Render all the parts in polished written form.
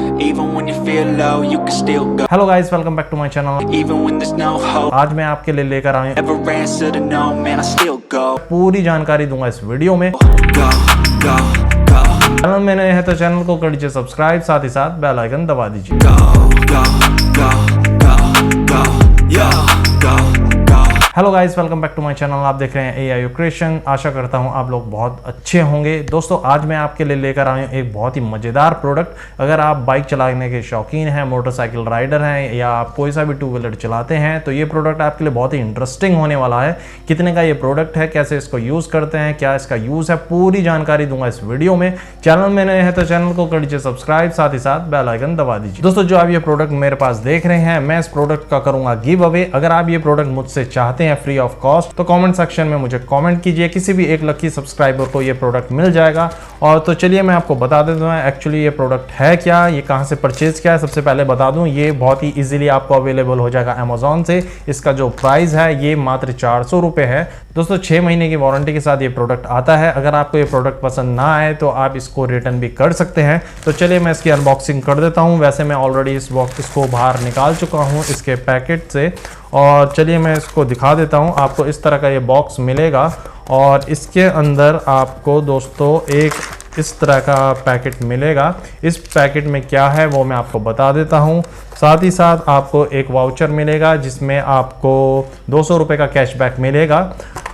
Even when you feel low, you can still go. Hello guys, welcome back to my channel. Even when there's no hope, आज मैं आपके लिए लेकर आया हूं never answer to no, man, I still go. पूरी जानकारी दूंगा इस वीडियो में। Go, go, go, चैनल में नए हैं तो चैनल को कर दीजिए सब्सक्राइब, साथ ही साथ बेल आइकन दबा दीजिए। go, go, go, go, go, yo, go, go. Hello guys, welcome back to my channel. आप देख रहे हैं AIU क्रिएशन। आशा करता हूं आप लोग बहुत अच्छे होंगे। दोस्तों, आज मैं आपके लिए लेकर आया हूं एक बहुत ही मज़ेदार प्रोडक्ट। अगर आप बाइक चलाने के शौकीन हैं, मोटरसाइकिल राइडर हैं, या आप कोई सा भी टू व्हीलर चलाते हैं, तो ये प्रोडक्ट आपके लिए बहुत ही इंटरेस्टिंग होने वाला है। कितने का ये प्रोडक्ट है, कैसे इसको यूज़ करते हैं, क्या इसका यूज़ है, पूरी जानकारी दूंगा इस वीडियो में। चैनल में नए हैं तो चैनल को कर दीजिए सब्सक्राइब, साथ ही साथ बेल आइकन दबा दीजिए। दोस्तों, जो आप ये प्रोडक्ट मेरे पास देख रहे हैं, मैं इस प्रोडक्ट का करूंगा गिव अवे। अगर आप ये प्रोडक्ट मुझसे चाहते हैं फ्री ऑफ कॉस्ट, तो कमेंट सेक्शन में मुझे कमेंट कीजिए। किसी भी एक लकी सब्सक्राइबर को ये प्रोडक्ट मिल जाएगा। और तो चलिए मैं आपको बता देता हूँ एक्चुअली ये प्रोडक्ट है क्या, ये कहाँ से परचेज किया है। सबसे पहले बता दूँ, ये बहुत ही इजीली आपको अवेलेबल हो जाएगा अमेजोन से। इसका जो प्राइस है ये मात्र 400 रुपये है। दोस्तों, 6 महीने की वारंटी के साथ ये प्रोडक्ट आता है। अगर आपको ये प्रोडक्ट पसंद ना आए तो आप इसको रिटर्न भी कर सकते हैं। तो चलिए मैं इसकी अनबॉक्सिंग कर देता हूँ। वैसे मैं ऑलरेडी इस बॉक्स इसको बाहर निकाल चुका हूँ इसके पैकेट से। और चलिए मैं इसको दिखा देता हूँ। आपको इस तरह का ये बॉक्स मिलेगा और इसके अंदर आपको दोस्तों एक इस तरह का पैकेट मिलेगा। इस पैकेट में क्या है वो मैं आपको बता देता हूँ। साथ ही साथ आपको एक वाउचर मिलेगा जिसमें आपको 200 रुपये का कैशबैक मिलेगा।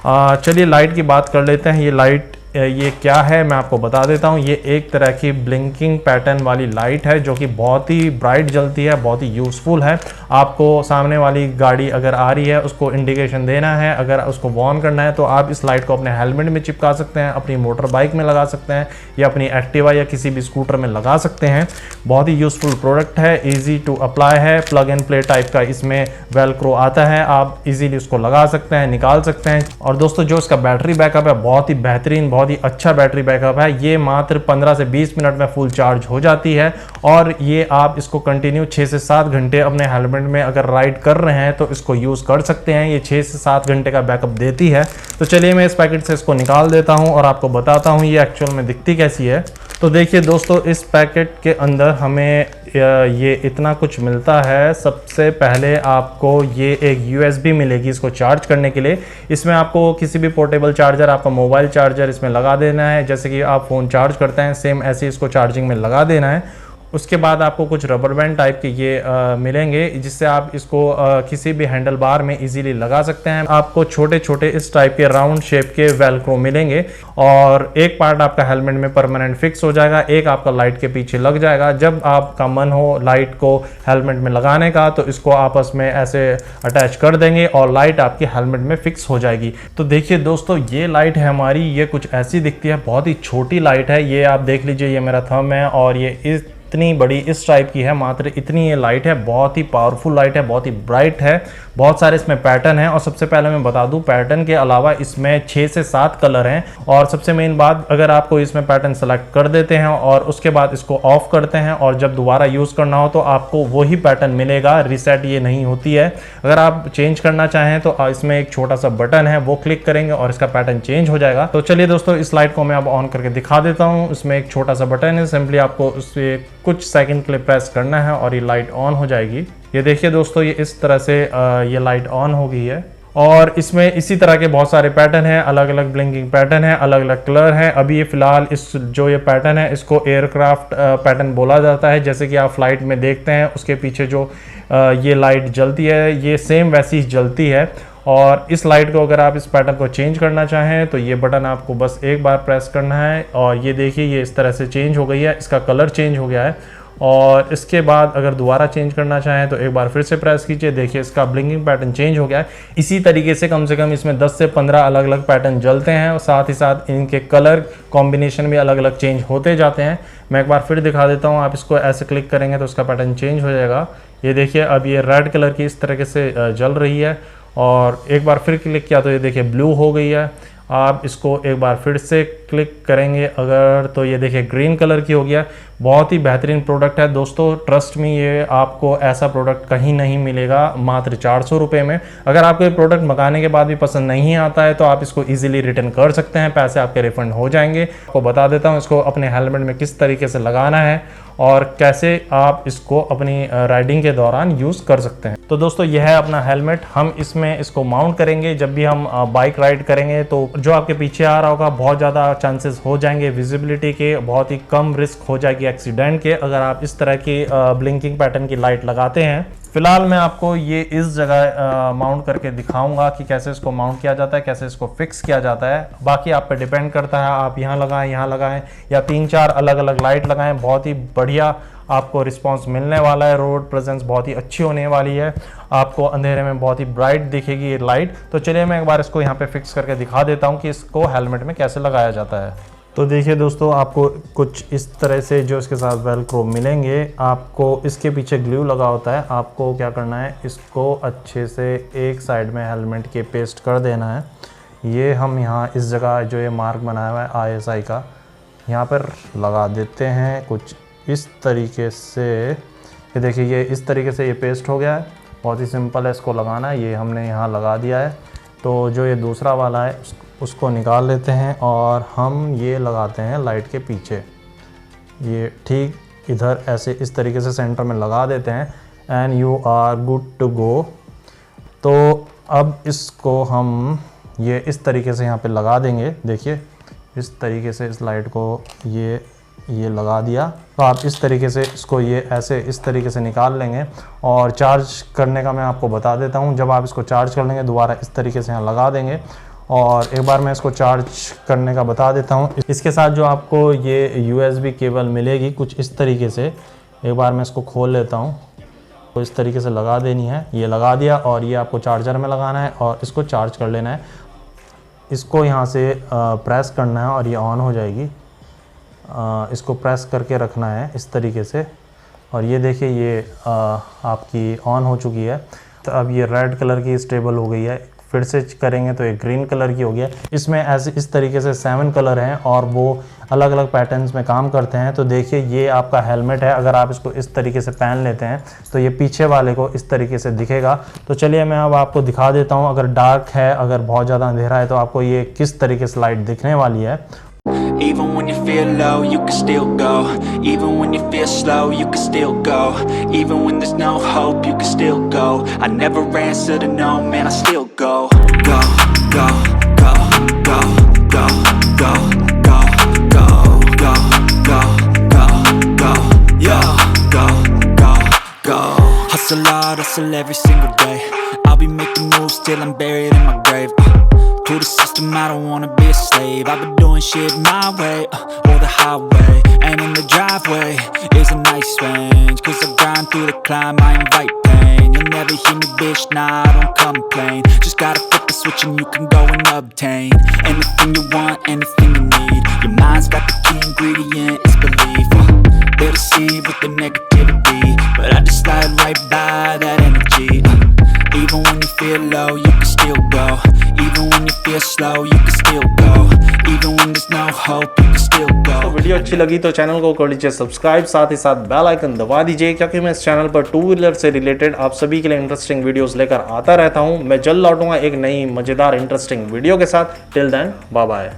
चलिए लाइट की बात कर लेते हैं। ये लाइट ये क्या है मैं आपको बता देता हूँ। ये एक तरह की ब्लिंकिंग पैटर्न वाली लाइट है जो कि बहुत ही ब्राइट जलती है, बहुत ही यूज़फुल है। आपको सामने वाली गाड़ी अगर आ रही है उसको इंडिकेशन देना है, अगर उसको वार्न करना है तो आप इस लाइट को अपने हेलमेट में चिपका सकते हैं, अपनी मोटर बाइक में लगा सकते हैं, या अपनी एक्टिवा या किसी भी स्कूटर में लगा सकते हैं। बहुत ही यूज़फुल प्रोडक्ट है, ईजी टू अप्लाई है, प्लग एंड प्ले टाइप का इसमें वेलक्रो आता है। आप इजीली उसको लगा सकते हैं, निकाल सकते हैं। और दोस्तों, जो इसका बैटरी बैकअप है बहुत ही बेहतरीन, बहुत ही अच्छा बैटरी बैकअप है। ये मात्र 15 से 20 मिनट में फुल चार्ज हो जाती है। और ये आप इसको कंटिन्यू 6 से 7 घंटे अपने हेलमेट में अगर राइड कर रहे हैं तो इसको यूज़ कर सकते हैं। ये 6 से 7 घंटे का बैकअप देती है। तो चलिए मैं इस पैकेट से इसको निकाल देता हूँ और आपको बताता हूँ ये एक्चुअल में दिखती कैसी है। तो देखिए दोस्तों, इस पैकेट के अंदर हमें ये इतना कुछ मिलता है। सबसे पहले आपको ये एक USB मिलेगी इसको चार्ज करने के लिए। इसमें आपको किसी भी पोर्टेबल चार्जर, आपका मोबाइल चार्जर इसमें लगा देना है। जैसे कि आप फ़ोन चार्ज करते हैं, सेम ऐसे इसको चार्जिंग में लगा देना है। उसके बाद आपको कुछ रबर बैंड टाइप के ये मिलेंगे जिससे आप इसको किसी भी हैंडल बार में इजीली लगा सकते हैं। आपको छोटे छोटे इस टाइप के राउंड शेप के वेलक्रो मिलेंगे और एक पार्ट आपका हेलमेट में परमानेंट फिक्स हो जाएगा, एक आपका लाइट के पीछे लग जाएगा। जब आपका मन हो लाइट को हेलमेट में लगाने का तो इसको आपस में ऐसे अटैच कर देंगे और लाइट आपकी हेलमेट में फिक्स हो जाएगी। तो देखिए दोस्तों, ये लाइट है हमारी, ये कुछ ऐसी दिखती है। बहुत ही छोटी लाइट है। ये आप देख लीजिए, ये मेरा थंब है और ये इतनी बड़ी इस टाइप की है। मात्र इतनी ये लाइट है। बहुत ही पावरफुल लाइट है, बहुत ही ब्राइट है। बहुत सारे इसमें पैटर्न हैं। और सबसे पहले मैं बता दूं, पैटर्न के अलावा इसमें 6 से 7 कलर हैं। और सबसे मेन बात, अगर आपको इसमें पैटर्न सेलेक्ट कर देते हैं और उसके बाद इसको ऑफ करते हैं और जब दोबारा यूज़ करना हो तो आपको वही पैटर्न मिलेगा। रीसेट ये नहीं होती है। अगर आप चेंज करना चाहें तो इसमें एक छोटा सा बटन है, वो क्लिक करेंगे और इसका पैटर्न चेंज हो जाएगा। तो चलिए दोस्तों, इस लाइट को मैं अब ऑन करके दिखा देता हूँ। इसमें एक छोटा सा बटन है, सिंपली आपको उससे कुछ सेकंड के लिए प्रेस करना है और ये लाइट ऑन हो जाएगी। ये देखिए दोस्तों, ये इस तरह से ये लाइट ऑन हो गई है। और इसमें इसी तरह के बहुत सारे पैटर्न हैं, अलग अलग ब्लिंकिंग पैटर्न है, अलग अलग कलर हैं। अभी ये फिलहाल इस जो ये पैटर्न है इसको एयरक्राफ्ट पैटर्न बोला जाता है। जैसे कि आप फ्लाइट में देखते हैं उसके पीछे जो ये लाइट जलती है, ये सेम वैसी ही जलती है। और इस लाइट को अगर आप इस पैटर्न को चेंज करना चाहें तो ये बटन आपको बस एक बार प्रेस करना है और ये देखिए ये इस तरह से चेंज हो गई है, इसका कलर चेंज हो गया है। और इसके बाद अगर दोबारा चेंज करना चाहें तो एक बार फिर से प्रेस कीजिए, देखिए इसका ब्लिंकिंग पैटर्न चेंज हो गया है। इसी तरीके से कम इसमें 10 से 15 अलग अलग पैटर्न जलते हैं और साथ ही साथ इनके कलर कॉम्बिनेशन भी अलग अलग चेंज होते जाते हैं। मैं एक बार फिर दिखा देता हूँ। आप इसको ऐसे क्लिक करेंगे तो उसका पैटर्न चेंज हो जाएगा। ये देखिए अब ये रेड कलर की इस तरीके से जल रही है और एक बार फिर क्लिक किया तो ये देखिए ब्लू हो गई है। आप इसको एक बार फिर से क्लिक करेंगे अगर तो ये देखिए ग्रीन कलर की हो गया। बहुत ही बेहतरीन प्रोडक्ट है दोस्तों, ट्रस्ट मी, ये आपको ऐसा प्रोडक्ट कहीं नहीं मिलेगा मात्र 400 रुपये में। अगर आपको ये प्रोडक्ट मंगाने के बाद भी पसंद नहीं आता है तो आप इसको इजीली रिटर्न कर सकते हैं, पैसे आपके रिफंड हो जाएंगे। आपको बता देता हूँ इसको अपने हेलमेट में किस तरीके से लगाना है और कैसे आप इसको अपनी राइडिंग के दौरान यूज़ कर सकते हैं। तो दोस्तों यह है अपना हेलमेट। हम इसमें इसको माउंट करेंगे जब भी हम बाइक राइड करेंगे। तो जो आपके पीछे आ रहा होगा बहुत ज़्यादा चांसेस हो जाएंगे विजिबिलिटी के, बहुत ही कम रिस्क हो जाएगी एक्सीडेंट के अगर आप इस तरह की ब्लिंकिंग पैटर्न की लाइट लगाते हैं। फिलहाल मैं आपको ये इस जगह माउंट करके दिखाऊंगा कि कैसे इसको माउंट किया जाता है, कैसे इसको फिक्स किया जाता है। बाकी आप पे डिपेंड करता है, आप यहाँ लगाएं या 3-4 अलग अलग लाइट लगाएं। बहुत ही बढ़िया आपको रिस्पांस मिलने वाला है। रोड प्रेजेंस बहुत ही अच्छी होने वाली है, आपको अंधेरे में बहुत ही ब्राइट दिखेगी ये लाइट। तो चलिए मैं एक बार इसको यहाँ पे फिक्स करके दिखा देता हूँ कि इसको हेलमेट में कैसे लगाया जाता है। तो देखिए दोस्तों, आपको कुछ इस तरह से जो इसके साथ वेलक्रो मिलेंगे, आपको इसके पीछे ग्लू लगा होता है। आपको क्या करना है, इसको अच्छे से एक साइड में हेलमेट के पेस्ट कर देना है। ये हम यहाँ इस जगह जो ये मार्क बनाया हुआ है ISI का, यहाँ पर लगा देते हैं कुछ इस तरीके से। ये देखिए ये इस तरीके से ये पेस्ट हो गया है। बहुत ही सिंपल है इसको लगाना, ये हमने यहाँ लगा दिया है। तो जो ये दूसरा वाला है उसको निकाल लेते हैं और हम ये लगाते हैं लाइट के पीछे। ये ठीक इधर ऐसे इस तरीके से सेंटर में लगा देते हैं and you are good to go. तो अब इसको हम ये इस तरीके से यहाँ पे लगा देंगे। देखिए इस तरीके से इस लाइट को ये लगा दिया। तो आप इस तरीके से इसको ये ऐसे इस तरीके से निकाल लेंगे। और चार्ज करने का मैं आपको बता देता हूँ। जब आप इसको चार्ज कर लेंगे दोबारा इस तरीके से यहाँ लगा देंगे। और एक बार मैं इसको चार्ज करने का बता देता हूँ। इसके साथ जो आपको ये USB केबल मिलेगी कुछ इस तरीके से। एक बार मैं इसको खोल लेता हूँ। तो इस तरीके से लगा देनी है, ये लगा दिया और ये आपको चार्जर में लगाना है और इसको चार्ज कर लेना है। इसको यहाँ से प्रेस करना है और ये ऑन हो जाएगी। इसको प्रेस करके रखना है इस तरीके से और ये देखिए ये आपकी ऑन हो चुकी है। तो अब ये रेड कलर की स्टेबल हो गई है। फिर से करेंगे तो ये ग्रीन कलर की हो गया। इसमें ऐसे इस तरीके से 7 कलर हैं और वो अलग अलग पैटर्न्स में काम करते हैं। तो देखिए ये आपका हेलमेट है। अगर आप इसको इस तरीके से पहन लेते हैं तो ये पीछे वाले को इस तरीके से दिखेगा। तो चलिए मैं अब आपको दिखा देता हूँ। अगर डार्क है, अगर बहुत ज़्यादा अंधेरा है तो आपको ये किस तरीके से लाइट दिखने वाली है। Even when you feel low, you can still go. Even when you feel slow, you can still go. Even when there's no hope, you can still go. I never answer to no, man, I still go. Go, go, go, go, go, go, go, go, go, go, go, go, yeah, go, go, go. Hustle hard, hustle every single day. I'll be making moves till I'm buried in my grave. To the system, I don't wanna be a slave. I've been doing shit my way, or the highway. And in the driveway is a nice range. Cause I grind through the climb, I invite pain. You'll never hear me, bitch, nah, I don't complain. Just gotta flip the switch and you can go and obtain anything you want, anything you need. Your mind's got the key ingredient, it's belief. They'll deceive with the negativity, but I just slide right by that energy. Even when you feel low, you can still go. Even when you feel slow, you can still go. Even when there's no hope, you can still go. तो video अच्छी लगी तो channel को कर लीजिए subscribe, साथ ही साथ bell icon दबा दीजिए, क्योंकि मैं इस चैनल पर 2 व्हीलर से रिलेटेड आप सभी के लिए इंटरेस्टिंग वीडियोस लेकर आता रहता हूं। मैं जल्द लौटूंगा एक नई मजेदार इंटरेस्टिंग वीडियो के साथ। Till then bye bye.